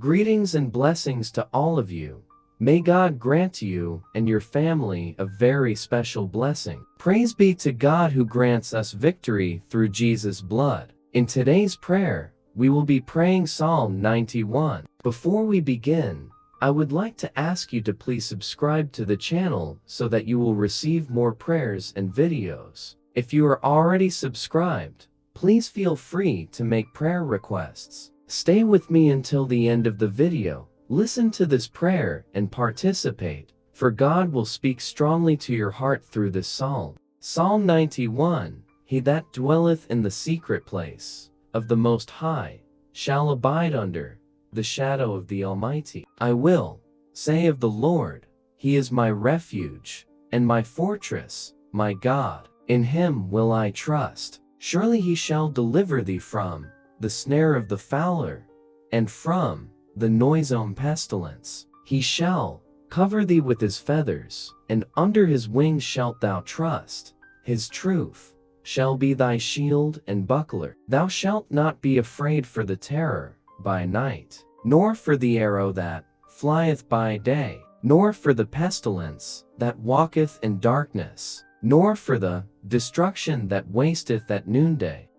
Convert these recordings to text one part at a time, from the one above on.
Greetings and blessings to all of you. May God grant you and your family a very special blessing. Praise be to God who grants us victory through Jesus' blood. In today's prayer, we will be praying Psalm 91. Before we begin, I would like to ask you to please subscribe to the channel so that you will receive more prayers and videos. If you are already subscribed, please feel free to make prayer requests. Stay with me until the end of the video. Listen to this prayer and participate, for God will speak strongly to your heart through this psalm. Psalm 91. He that dwelleth in the secret place of the Most High shall abide under the shadow of the Almighty. I will say of the Lord, He is my refuge and my fortress, my God. In Him will I trust. Surely He shall deliver thee from the snare of the fowler, and from the noisome pestilence. He shall cover thee with His feathers, and under His wings shalt thou trust. His truth shall be thy shield and buckler. Thou shalt not be afraid for the terror by night, nor for the arrow that flieth by day, nor for the pestilence that walketh in darkness, nor for the destruction that wasteth at noonday.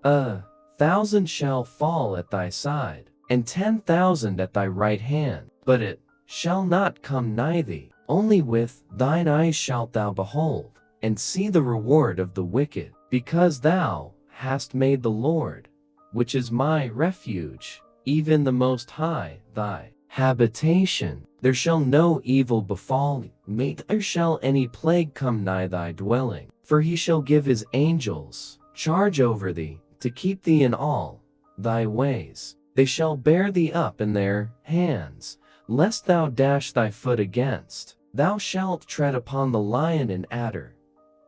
1,000 shall fall at thy side, and 10,000 at thy right hand, but it shall not come nigh thee. Only with thine eyes shalt thou behold, and see the reward of the wicked, because thou hast made the Lord, which is my refuge, even the Most High, thy habitation. There shall no evil befall thee, neither shall any plague come nigh thy dwelling. For He shall give His angels charge over thee, to keep thee in all thy ways. They shall bear thee up in their hands, lest thou dash thy foot against. Thou shalt tread upon the lion and adder,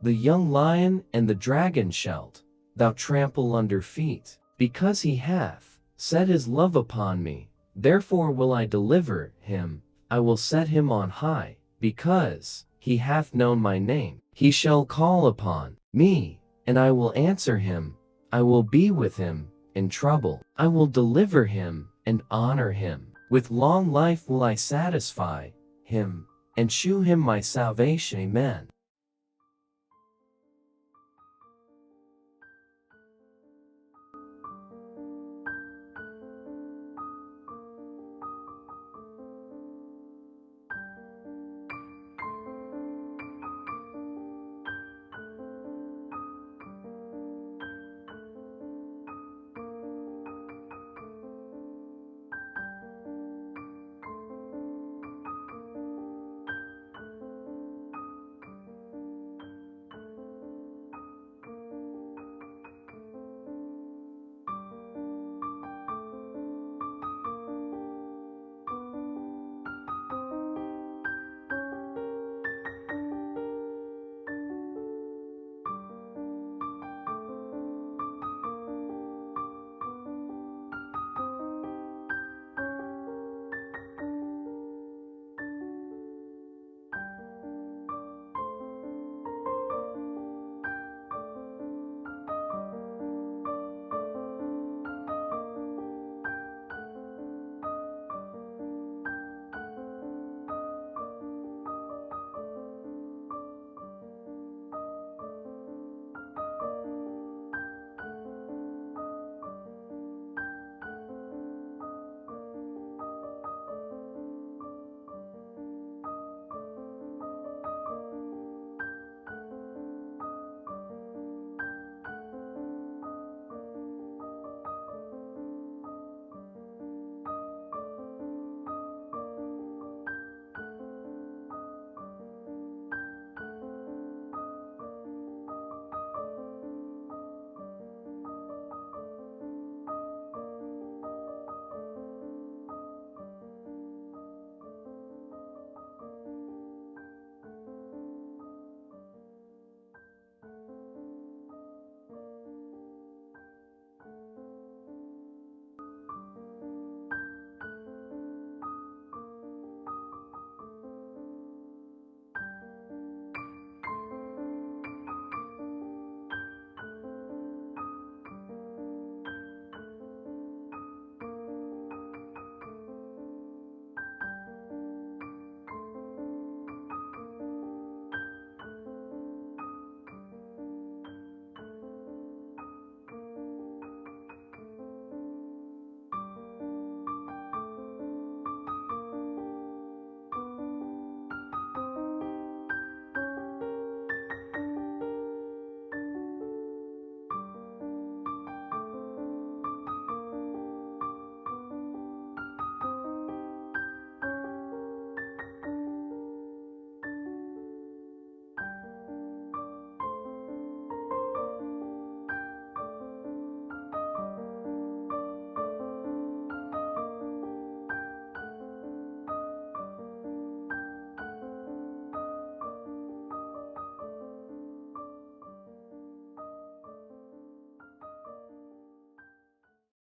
the young lion and the dragon shalt thou trample under feet. Because He hath set His love upon me, therefore will I deliver him. I will set him on high, because he hath known my name. He shall call upon me, and I will answer him. I will be with him in trouble. I will deliver him and honor him. With long life will I satisfy him, and shew him my salvation. Amen.